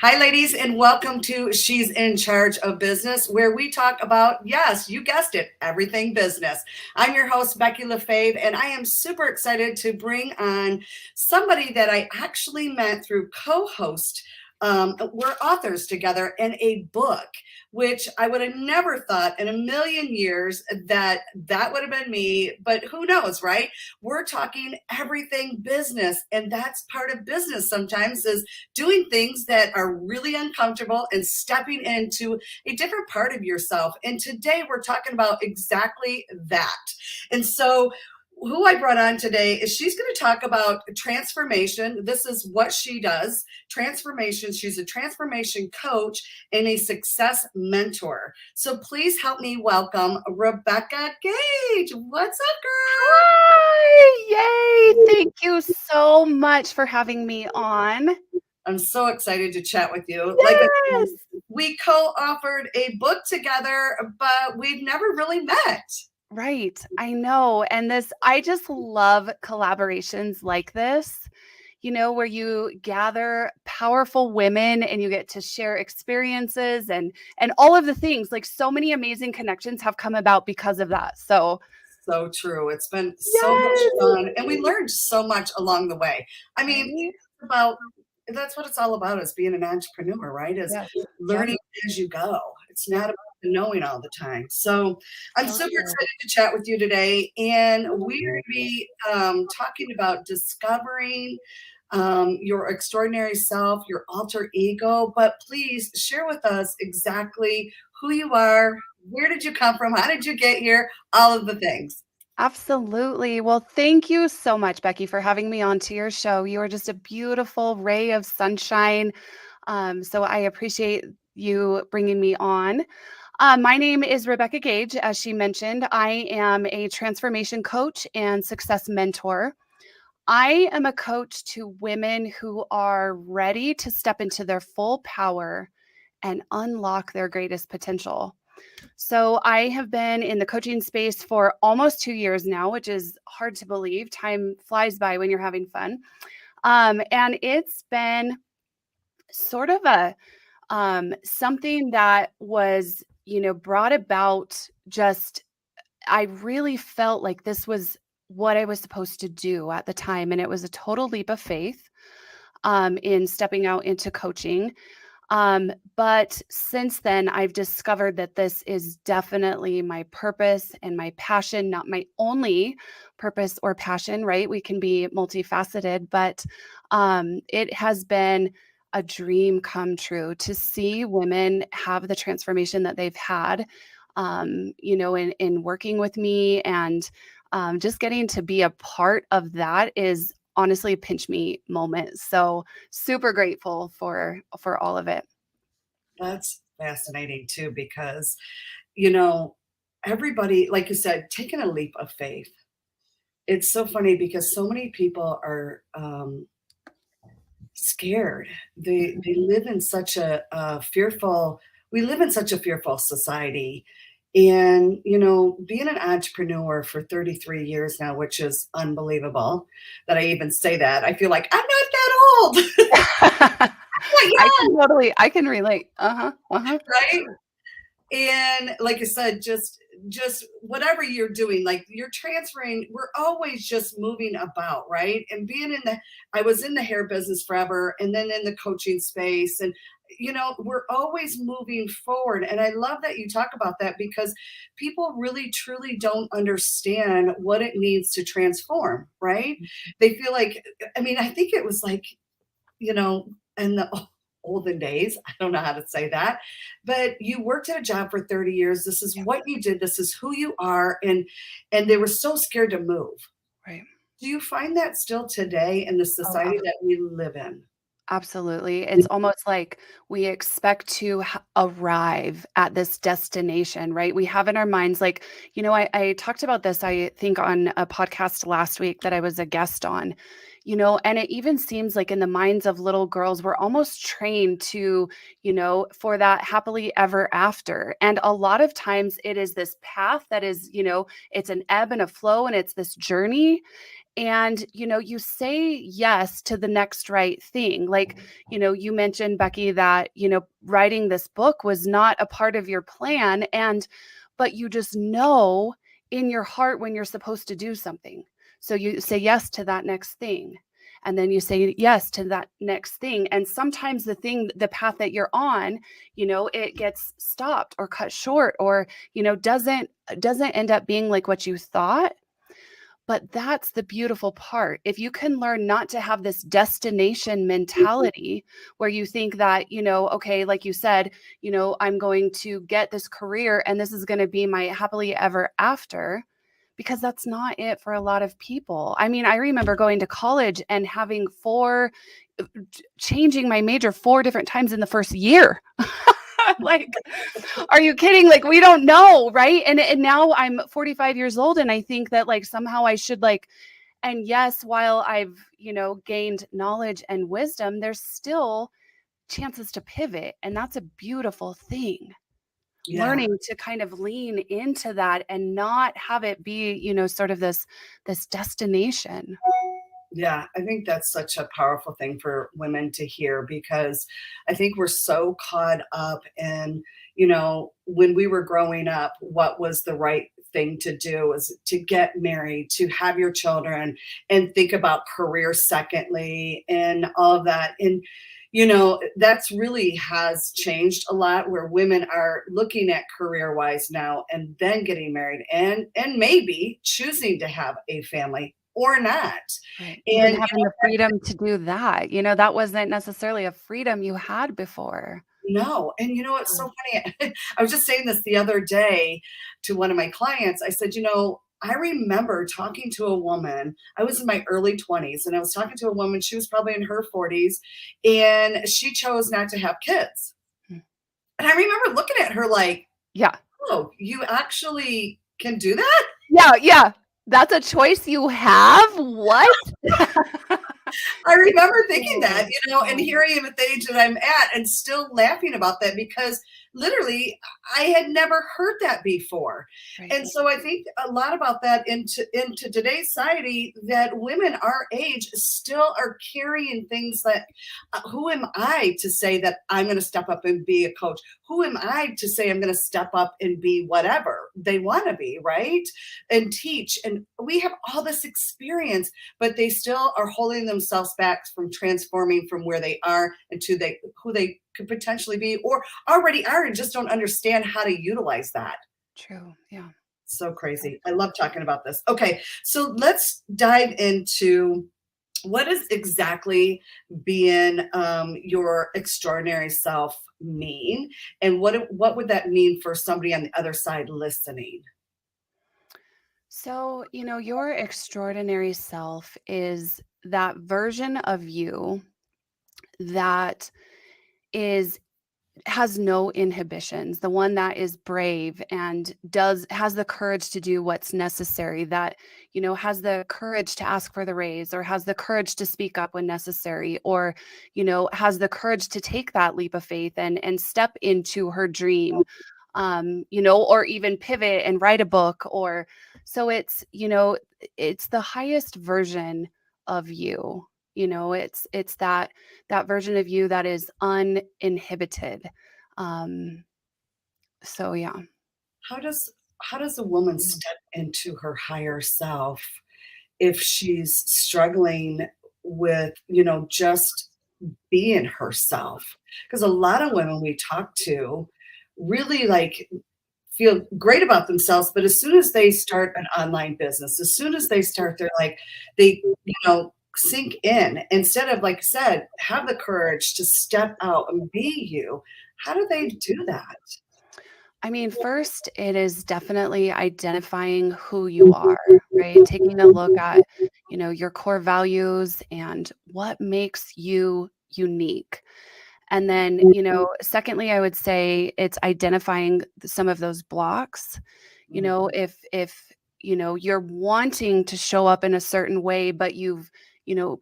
Hi, ladies, and welcome to She's in Charge of Business, where we talk about, yes, you guessed it, everything business. I'm your host, Becky LaFave, and I am super excited to bring on somebody that I actually met through co-host. We're authors together in a book, which I would have never thought in a million years that would have been me, but who knows, right? We're talking everything business, and that's part of business sometimes is doing things that are really uncomfortable and stepping into a different part of yourself. And today we're talking about exactly that. And so who I brought on today is she's going to talk about transformation. This is what she does, transformation. She's a transformation coach and a success mentor. So please help me welcome Rebecca Gage. What's up, girl? Hi! Yay! Thank you so much for having me on. I'm so excited to chat with you. Like I said, Yes! we co-authored a book together, but we've never really met. Right. I know. And I just love collaborations like this, where you gather powerful women and you get to share experiences and all of the things. Like so many amazing connections have come about because of that. So, So true. It's been so much yes. fun, and we learned so much along the way. I mean, Right? it's about that's what it's all about is being an entrepreneur, right? Is Yes. Yep. learning as you go. It's not about the knowing all the time. So I'm So super true. excited to chat with you today, and we're going to be talking about discovering your extraordinary self, your alter ego. But please share with us exactly who you are, where did you come from, how did you get here, all of the things. Absolutely. Well, thank you so much, Becky, for having me on to your show. You are just a beautiful ray of sunshine. So I appreciate you bringing me on. My name is Rebecca Gage. As she mentioned, I am a transformation coach and success mentor. I am a coach to women who are ready to step into their full power and unlock their greatest potential. So I have been in the coaching space for almost 2 years now, which is hard to believe. Time flies by when you're having fun. And it's been sort of a something that was, brought about just, I really felt like this was what I was supposed to do at the time. And it was a total leap of faith in stepping out into coaching. But since then, I've discovered that this is definitely my purpose and my passion, not my only purpose or passion, right? We can be multifaceted, but it has been a dream come true to see women have the transformation that they've had, in working with me and just getting to be a part of that is honestly a pinch me moment. So super grateful for all of it. That's fascinating too, because, you know, everybody, like you said, taking a leap of faith. It's so funny because so many people are scared. They live in such a fearful. We live in such a fearful society, and being an entrepreneur for 33 years now, which is unbelievable that I even say that. I feel like I'm not that old. Not yet, I can relate. Uh-huh. Uh-huh. right? And like I said, just whatever you're doing, like you're transferring, we're always just moving about, right? And being in the I was in the hair business forever and then in the coaching space, and we're always moving forward. And I love that you talk about that because people really truly don't understand what it needs to transform, right? They feel like, I mean, I think it was like, in the olden days, I don't know how to say that, but you worked at a job for 30 years. This is what you did. This is who you are. And they were so scared to move. Right. Do you find that still today in the Oh, society that we live in? absolutely. It's almost like we expect to arrive at this destination, right? We have in our minds, like, I talked about this, I think, on a podcast last week that I was a guest on, and it even seems like in the minds of little girls, we're almost trained to, for that happily ever after. And a lot of times it is this path that is, it's an ebb and a flow and it's this journey. and you say yes to the next right thing. Like, you mentioned, Becky, that writing this book was not a part of your plan, but you just know in your heart when you're supposed to do something. So you say yes to that next thing, and then you say yes to that next thing, and sometimes the path that you're on, it gets stopped or cut short, or doesn't end up being like what you thought. But that's the beautiful part. If you can learn not to have this destination mentality where you think that, okay, like you said, I'm going to get this career and this is going to be my happily ever after, because that's not it for a lot of people. I mean, I remember going to college and having changing my major 4 different times in the first year. Like, are you kidding? Like, we don't know, right? And now I'm 45 years old, and I think that like somehow I should and yes, while I've, gained knowledge and wisdom, there's still chances to pivot, and that's a beautiful thing. Yeah. Learning to kind of lean into that and not have it be, sort of this destination. Yeah, I think that's such a powerful thing for women to hear, because I think we're so caught up in, when we were growing up, what was the right thing to do was to get married, to have your children, and think about career secondly, and all of that. And, that's really has changed a lot, where women are looking at career wise now and then getting married and maybe choosing to have a family or not. Right. And And having the freedom to do that, that wasn't necessarily a freedom you had before. no, and it's so funny. I was just saying this the other day to one of my clients. I said, I remember talking to a woman. I was in my early 20s, and I was talking to a woman. She was probably in her 40s, and she chose not to have kids. Hmm. And I remember looking at her like, Yeah. oh, you actually can do that? Yeah, yeah. That's a choice you have? What? I remember thinking that, and Oh. here I am at the age that I'm at and still laughing about that, because literally I had never heard that before. Right. And so I think a lot about that into today's society, that women our age still are carrying things that, who am I to say that I'm going to step up and be a coach? Who am I to say I'm going to step up and be whatever they want to be, right? And teach. And we have all this experience, but they still are holding themselves back from transforming from where they are into who they could potentially be, or already are, and just don't understand how to utilize that. True. Yeah. So crazy. I love talking about this. Okay, so let's dive into what does exactly being your extraordinary self mean, and what would that mean for somebody on the other side listening? So, your extraordinary self is that version of you that is has no inhibitions, the one that is brave and has the courage to do what's necessary, that has the courage to ask for the raise, or has the courage to speak up when necessary, or has the courage to take that leap of faith and step into her dream, or even pivot and write a book. Or so it's the highest version of you. It's that version of you that is uninhibited. Um, so yeah. How does a woman step into her higher self if she's struggling with, just being herself? Because a lot of women we talk to really feel great about themselves, but as soon as they start an online business, as soon as they start, they're like, they, sink in, instead of, like I said, have the courage to step out and be you. How do they do that? I mean, first, it is definitely identifying who you are, right? Taking a look at, your core values and what makes you unique. And then, secondly, I would say it's identifying some of those blocks. If you're wanting to show up in a certain way, but you've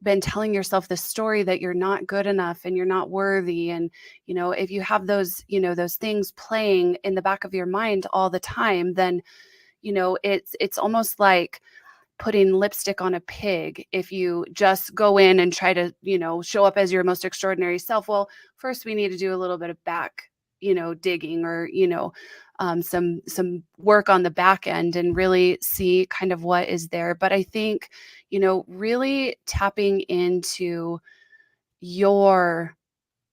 been telling yourself the story that you're not good enough and you're not worthy, and if you have those things playing in the back of your mind all the time, then it's almost like putting lipstick on a pig if you just go in and try to, show up as your most extraordinary self. Well, first we need to do a little bit of back, digging, or, some work on the back end and really see kind of what is there. But I think, really tapping into your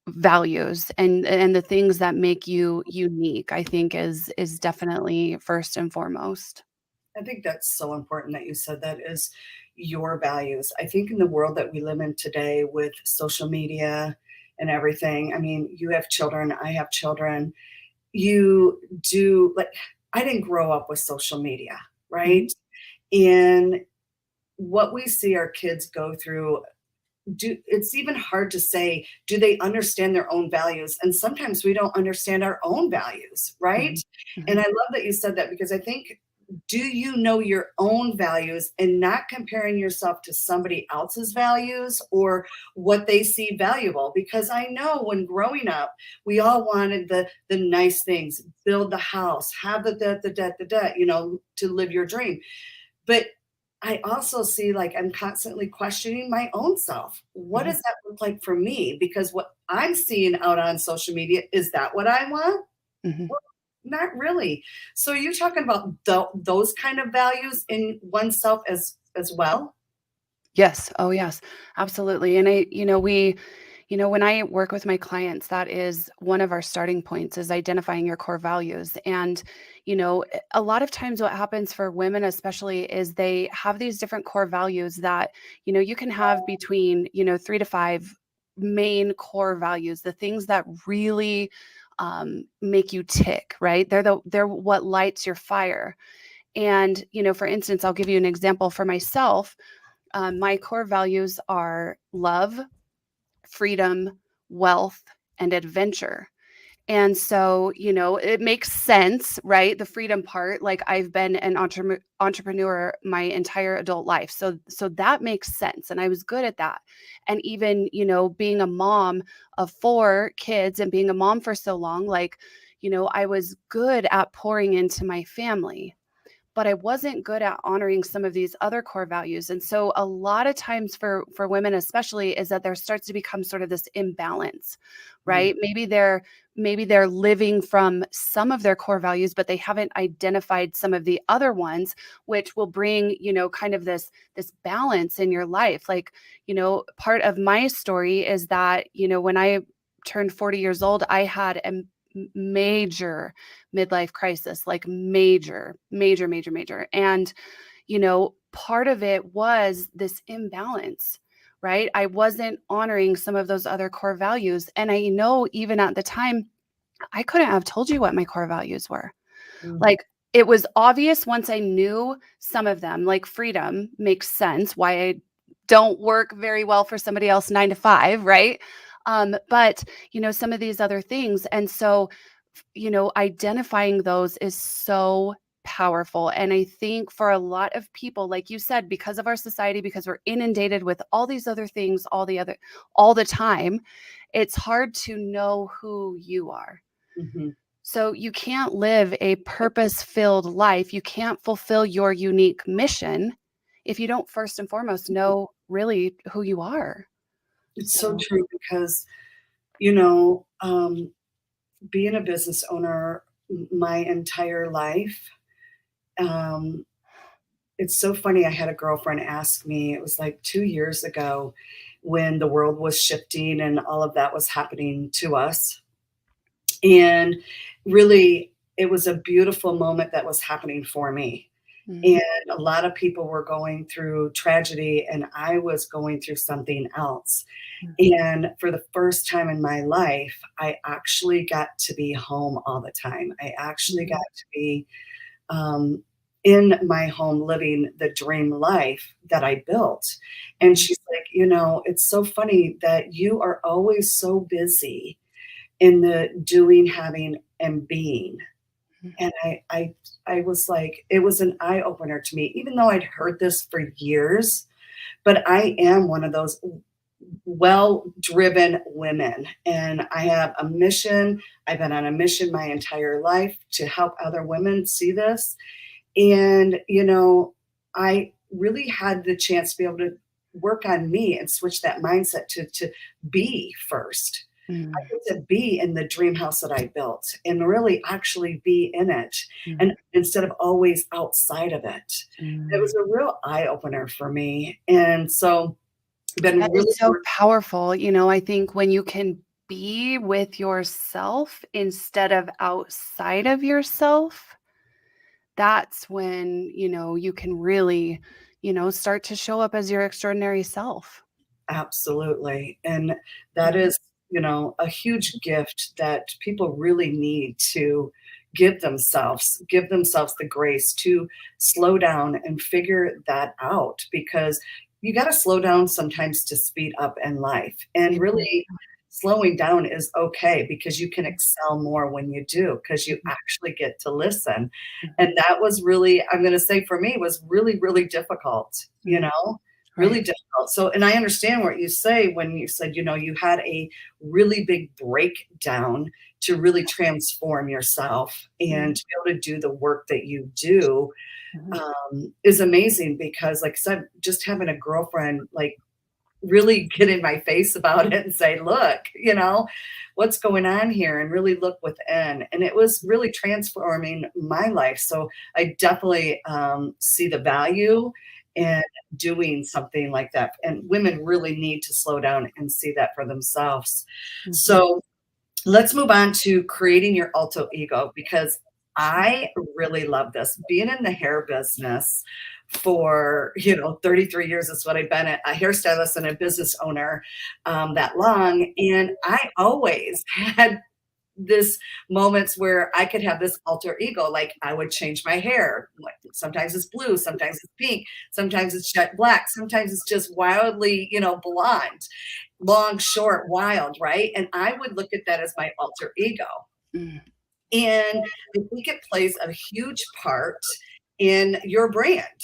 values and the things that make you unique, I think is definitely first and foremost. I think that's so important that you said that is your values. I think in the world that we live in today with social media and everything, I mean, you have children, I have children. You do like I didn't grow up with social media, Mhm, right? And what we see our kids go through, do it's even hard to say, do they understand their own values? And sometimes we don't understand our own values, right? mhm, And mhm, I love that you said that because I think, do you know your own values and not comparing yourself to somebody else's values or what they see valuable? Because I know when growing up, we all wanted the nice things, build the house, have the to live your dream. But I also see, like, I'm constantly questioning my own self. What mhm, does that look like for me? Because what I'm seeing out on social media, is that what I want? mhm. Well, not really. So are you talking about those kind of values in oneself as well? Yes. Oh, yes. Absolutely. And when I work with my clients, that is one of our starting points is identifying your core values. And, a lot of times what happens for women, especially, is they have these different core values that, you can have between, 3 to 5 main core values, the things that really make you tick, right? They're what lights your fire. And, for instance, I'll give you an example for myself. My core values are love, freedom, wealth, and adventure. And so, it makes sense, right? The freedom part, like I've been an entrepreneur my entire adult life. So that makes sense. And I was good at that. And even, being a mom of 4 kids and being a mom for so long, like, I was good at pouring into my family, but I wasn't good at honoring some of these other core values. And so a lot of times for women especially is that there starts to become sort of this imbalance, Mm, right? Maybe they're living from some of their core values, but they haven't identified some of the other ones, which will bring, kind of this balance in your life. Like, part of my story is that, when I turned 40 years old, I had a major midlife crisis, like major, major, major, major. And, part of it was this imbalance, right? I wasn't honoring some of those other core values. And I know even at the time, I couldn't have told you what my core values were. mm, Like, it was obvious once I knew some of them, like freedom makes sense why I don't work very well for somebody else 9 to 5, right? But, some of these other things. And so, identifying those is so powerful. And I think for a lot of people, like you said, because of our society, because we're inundated with all these other things, all the time, it's hard to know who you are. mhm. So you can't live a purpose-filled life. You can't fulfill your unique mission if you don't first and foremost know really who you are. It's so So, true because, you know, being a business owner my entire life, um, it's so funny. I had a girlfriend ask me, it was like 2 years ago when the world was shifting and all of that was happening to us. And really, it was a beautiful moment that was happening for me. mm, And a lot of people were going through tragedy, and I was going through something else. mm, And for the first time in my life, I actually got to be home all the time. I actually got mm, to be um, in my home living the dream life that I built. And mm, she's like, it's so funny that you are always so busy in the doing, having, and being. mm, And I was like, it was an eye opener to me, even though I'd heard this for years. But I am one of those well driven women, and I have a mission. I've been on a mission my entire life to help other women see this. And, I really had the chance to be able to work on me and switch that mindset to be first. I Mm, get to be in the dream house that I built and really actually be in it, mm, and instead of always outside of it. It mm. was a real eye opener for me. And so That been is really so powerful. I think when you can be with yourself instead of outside of yourself, that's when, you can really, start to show up as your extraordinary self. absolutely. And that Mhm. is, a huge gift that people really need to give themselves the grace to slow down and figure that out, because you got to slow down sometimes to speed up in life. Yeah. And really slowing down is okay, because you can excel more when you do, because you Mhm, actually get to listen. mhm, And that was really, I'm going to say for me, was really, really difficult, mhm. really Right. difficult. So, and I understand what you say when you said, you had a really big breakdown to really transform yourself Mhm, and to be able to do the work that you do, mhm, is amazing, because, like I said, just having a girlfriend like really get in my face about it and say, look, what's going on here, and really look within. And it was really transforming my life. So I definitely see the value in doing something like that. And women really need to slow down and see that for themselves. mhm. So let's move on to creating your alter ego, because I really love this. Being in the hair business for 33 years is what I've been a hairstylist and a business owner, that long, and I always had this moments where I could have this alter ego. Like, I would change my hair. Like, sometimes it's blue, sometimes it's pink, sometimes it's jet black, sometimes it's just wildly, blonde, long, short, wild, right? And I would look at that as my alter ego. Mm, And I think it plays a huge part in your brand,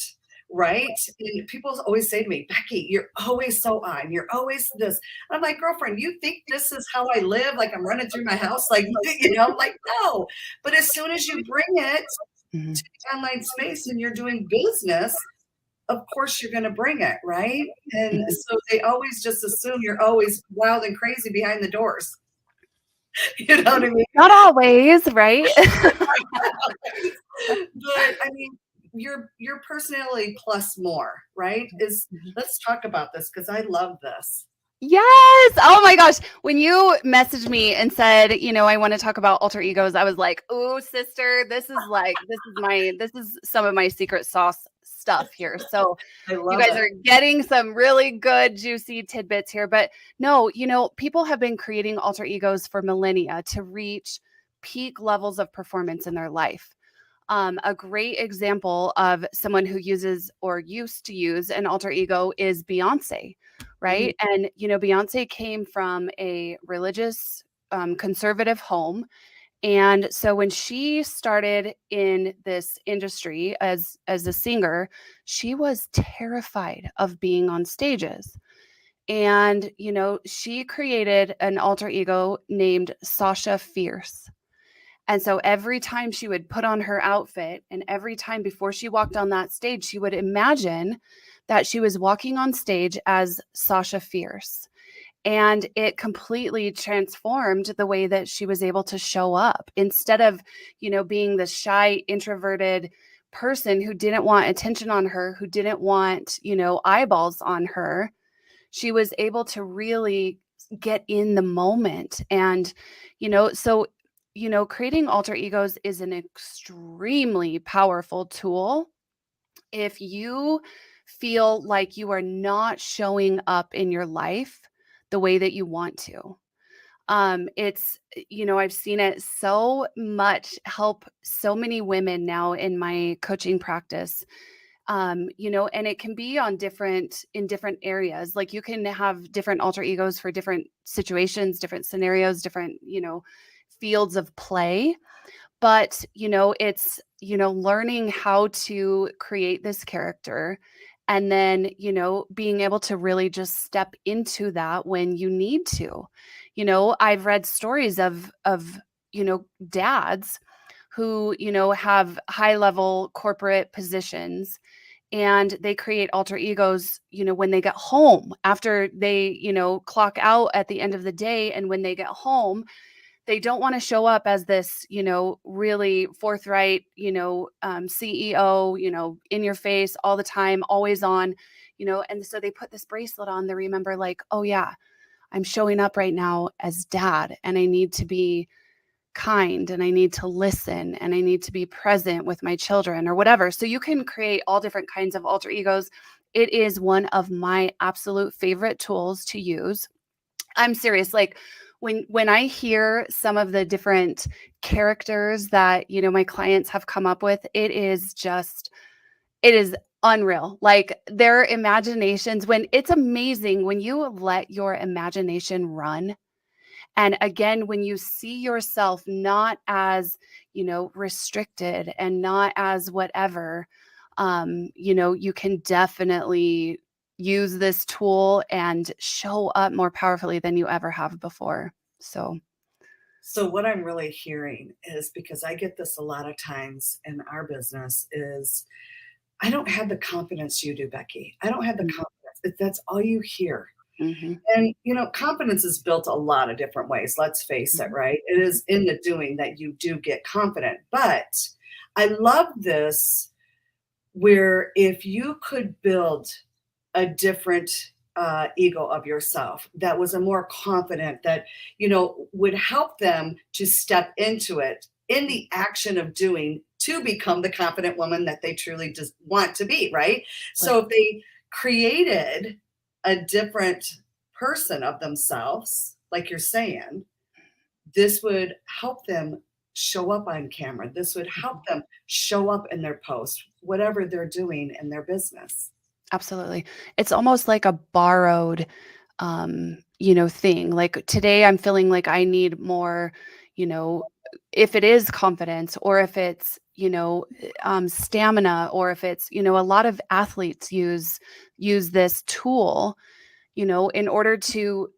right? And people always say to me, Becky, you're always so on. You're always this. I'm like, girlfriend, you think this is how I live? Like, I'm running through my house, like, like, no. But as soon as you bring it mhm, to the online space and you're doing business, of course you're going to bring it, right? And mhm. so they always just assume you're always wild and crazy behind the doors. You know what I mean? Not always, right? But I mean, your personality plus more, right? Is Mhm. Let's talk about this, because I love this. Yes. Oh my gosh. When you messaged me and said, I want to talk about alter egos, I was like, "Oh, sister, this is some of my secret sauce stuff here." So, I you love guys it. are getting some really good juicy tidbits here. But no, people have been creating alter egos for millennia to reach peak levels of performance in their life. A great example of someone who uses or used to use an alter ego is Beyonce, Mm, right? And, Beyonce came from a religious, conservative home. And so when she started in this industry as a singer, she was terrified of being on stages. And, she created an alter ego named Sasha Fierce. And so every time she would put on her outfit and every time before she walked on that stage, she would imagine that she was walking on stage as Sasha Fierce. And it completely transformed the way that she was able to show up instead of, being the shy, introverted person who didn't want attention on her, who didn't want, eyeballs on her. She was able to really get in the moment. And, so, creating alter egos is an extremely powerful tool if you feel like you are not showing up in your life the way that you want to. It's, I've seen it so much help so many women now in my coaching practice. And it can be in different areas. Like you can have different alter egos for different situations, different scenarios, different, fields of play. But, it's, learning how to create this character and then, being able to really just step into that when you need to. I've read stories of, dads who, have high level corporate positions and they create alter egos, when they get home after they, clock out at the end of the day. And when they get home, they don't want to show up as this, really forthright, CEO, in your face all the time, always on, and so they put this bracelet on. They remember like, oh yeah, I'm showing up right now as dad, and I need to be kind, and I need to listen, and I need to be present with my children or whatever. So you can create all different kinds of alter egos. It is one of my absolute favorite tools to use. I'm serious. Like when I hear some of the different characters that, my clients have come up with, it is unreal. Like their imaginations, when it's amazing when you let your imagination run. And again, when you see yourself not as, restricted and not as whatever, you can definitely use this tool and show up more powerfully than you ever have before. So what I'm really hearing is, because I get this a lot of times in our business, is I don't have the confidence you do, Becky. I don't have the confidence. That's all you hear. Mm-hmm. And, confidence is built a lot of different ways. Let's face it, right? It is in the doing that you do get confident. But I love this, where if you could build a different ego of yourself that was a more confident, that, would help them to step into it in the action of doing, to become the confident woman that they truly just want to be, right? So if they created a different person of themselves, like you're saying, this would help them show up on camera. This would help them show up in their post, whatever they're doing in their business. Absolutely. It's almost like a borrowed, thing. Like today I'm feeling like I need more, if it is confidence, or if it's, stamina, or if it's, a lot of athletes use this tool, in order to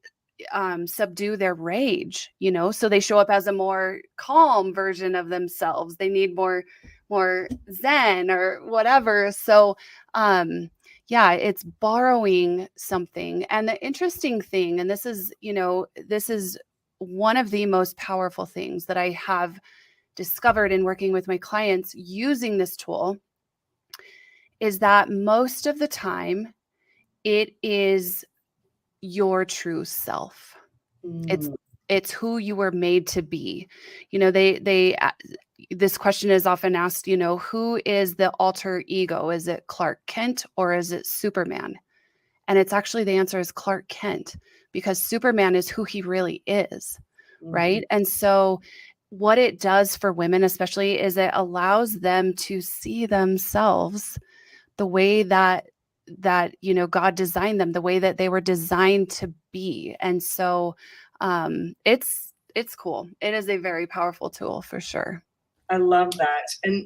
subdue their rage, so they show up as a more calm version of themselves. They need more zen or whatever. So yeah, it's borrowing something. And the interesting thing, and this is one of the most powerful things that I have discovered in working with my clients using this tool, is that most of the time it is your true self. It's Mm. it's who you were made to be. They this question is often asked, who is the alter ego? Is it Clark Kent or is it Superman? And it's actually, the answer is Clark Kent, because Superman is who he really is, Mhm. right? And so what it does for women especially is it allows them to see themselves the way that God designed them, the way that they were designed to be. And so it's cool. It is a very powerful tool for sure. I love that. And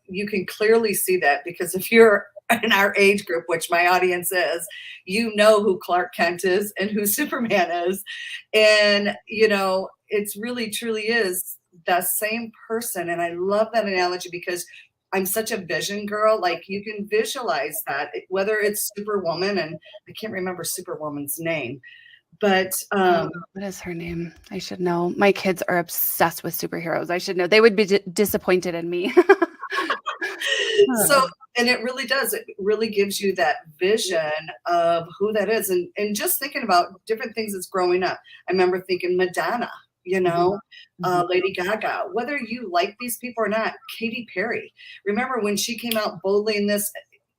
you can clearly see that, because if you're in our age group, which my audience is, you know who Clark Kent is and who Superman is. And, it's really truly is the same person. And I love that analogy, because I'm such a vision girl. Like, you can visualize that, whether it's Superwoman, and I can't remember Superwoman's name, but What is her name? I should know. My kids are obsessed with superheroes. I should know. They would be disappointed in me. so, and it really does. It really gives you that vision of who that is. And just thinking about different things that's growing up. I remember thinking Madonna, Mhm. Lady Gaga, whether you like these people or not, Katy Perry. Remember when she came out boldly in this?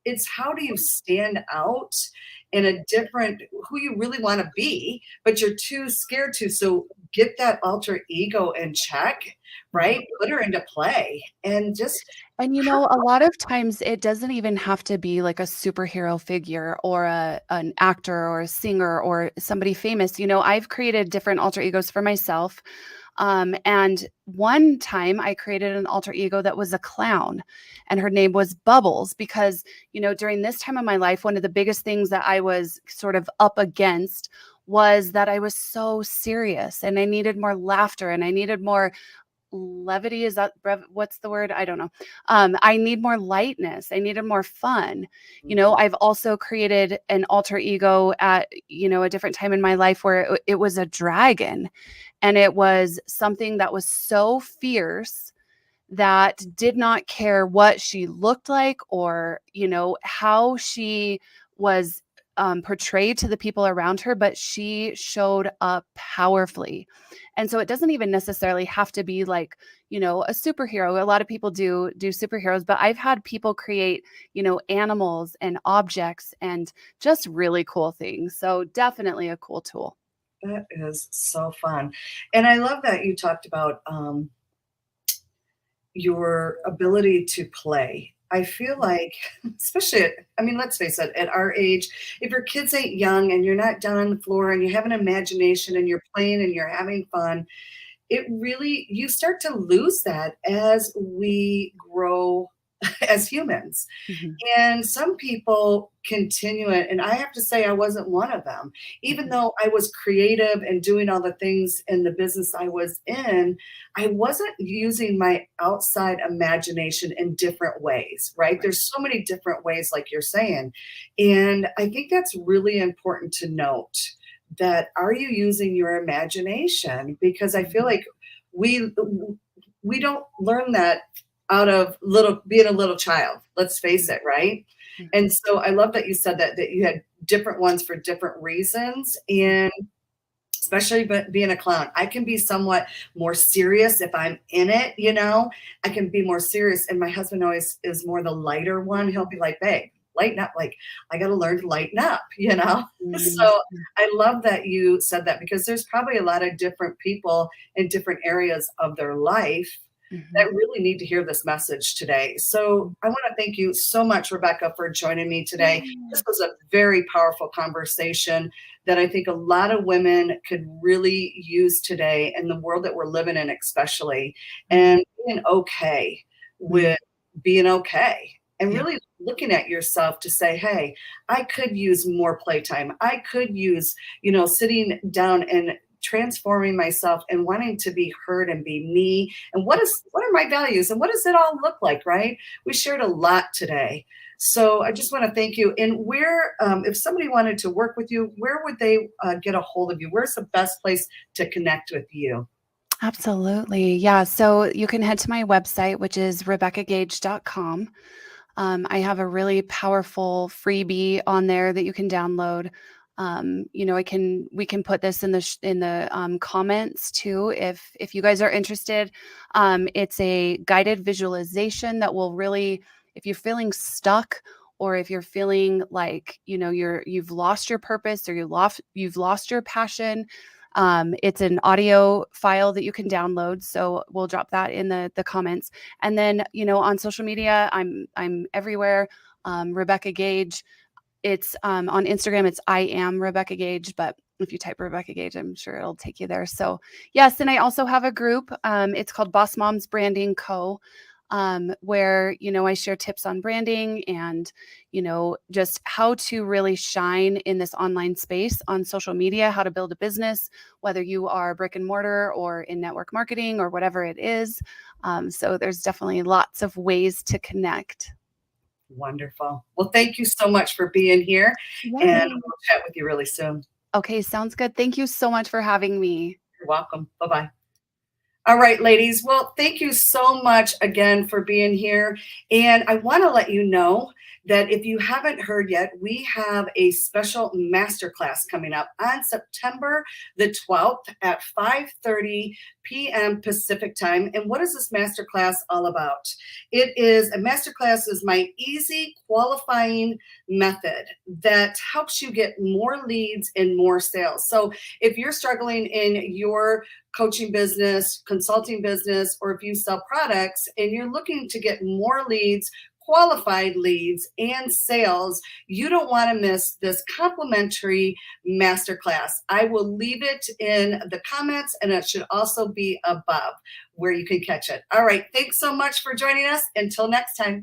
It's how do you stand out in a different, who you really want to be, but you're too scared to. So get that alter ego in check, right? Put her into play and just, And a lot of times it doesn't even have to be like a superhero figure or an actor or a singer or somebody famous. I've created different alter egos for myself. And one time I created an alter ego that was a clown, and her name was Bubbles, because, during this time of my life, one of the biggest things that I was sort of up against was that I was so serious, and I needed more laughter, and I needed more levity. Is that what's the word? I don't know. I need more lightness. I needed more fun. I've also created an alter ego at, a different time in my life where it was a dragon, and it was something that was so fierce that did not care what she looked like, or, how she was portrayed to the people around her, but she showed up powerfully. And so it doesn't even necessarily have to be like, a superhero. A lot of people do superheroes, but I've had people create, animals and objects and just really cool things. So definitely a cool tool. That is so fun. And I love that you talked about your ability to play. I feel like, especially, I mean, let's face it, at our age, if your kids ain't young and you're not down on the floor and you have an imagination and you're playing and you're having fun, it really, you start to lose that as we grow as humans. Mhm. And some people continue it. And I have to say, I wasn't one of them. Even Mhm. though I was creative and doing all the things in the business I was in, I wasn't using my outside imagination in different ways, right? Right. There's so many different ways, like you're saying. And I think that's really important to note that are you using your imagination? Because I feel Mhm. like we we don't learn that out of little being a little child. Let's face it, right? Mhm. And so I love that you said that you had different ones for different reasons, and especially but being a clown, I can be somewhat more serious if I'm in it, you know. I can be more serious, and my husband always is more the lighter one. He'll be like, "Babe, lighten up." Like, I got to learn to lighten up, you know. Mhm. So I love that you said that because there's probably a lot of different people in different areas of their life Mhm. that really need to hear this message today. So I want to thank you so much, Rebecca, for joining me today. Yeah. This was a very powerful conversation that I think a lot of women could really use today in the world that we're living in, especially, Mhm. and being okay Mhm. with being okay. And Yeah. really looking at yourself to say, hey, I could use more playtime. I could use, sitting down and transforming myself and wanting to be heard and be me, and what are my values and what does it all look like, right? We shared a lot today, so I just want to thank you. And where, if somebody wanted to work with you, where would they get a hold of you? Where's the best place to connect with you? Absolutely. Yeah. So you can head to my website, which is RebeccaGage.com. I have a really powerful freebie on there that you can download. We can put this in the comments too if you guys are interested. It's a guided visualization that will really, if you're feeling stuck, or if you're feeling like you've lost your purpose, or you've lost your passion. It's an audio file that you can download. So we'll drop that in the comments. And then, on social media, I'm everywhere. Rebecca Gage. It's on Instagram. It's I am Rebecca Gage, but if you type Rebecca Gage, I'm sure it'll take you there. So yes, and I also have a group. It's called Boss Moms Branding Co. Where I share tips on branding and just how to really shine in this online space on social media, how to build a business, whether you are brick and mortar or in network marketing or whatever it is. So there's definitely lots of ways to connect. Wonderful. Well, thank you so much for being here, and Yay. we'll chat with you really soon. Okay, sounds good. Thank you so much for having me. You're welcome. Bye bye. All right, ladies. Well, thank you so much again for being here. And I want to let you know that if you haven't heard yet, we have a special masterclass coming up on September the 12th at 5:30 p.m. Pacific time. And what is this masterclass all about? It is a masterclass is my easy qualifying method that helps you get more leads and more sales. So if you're struggling in your coaching business, consulting business, or if you sell products and you're looking to get more leads, qualified leads, and sales, you don't want to miss this complimentary masterclass. I will leave it in the comments, and it should also be above where you can catch it. All right. Thanks so much for joining us. Until next time.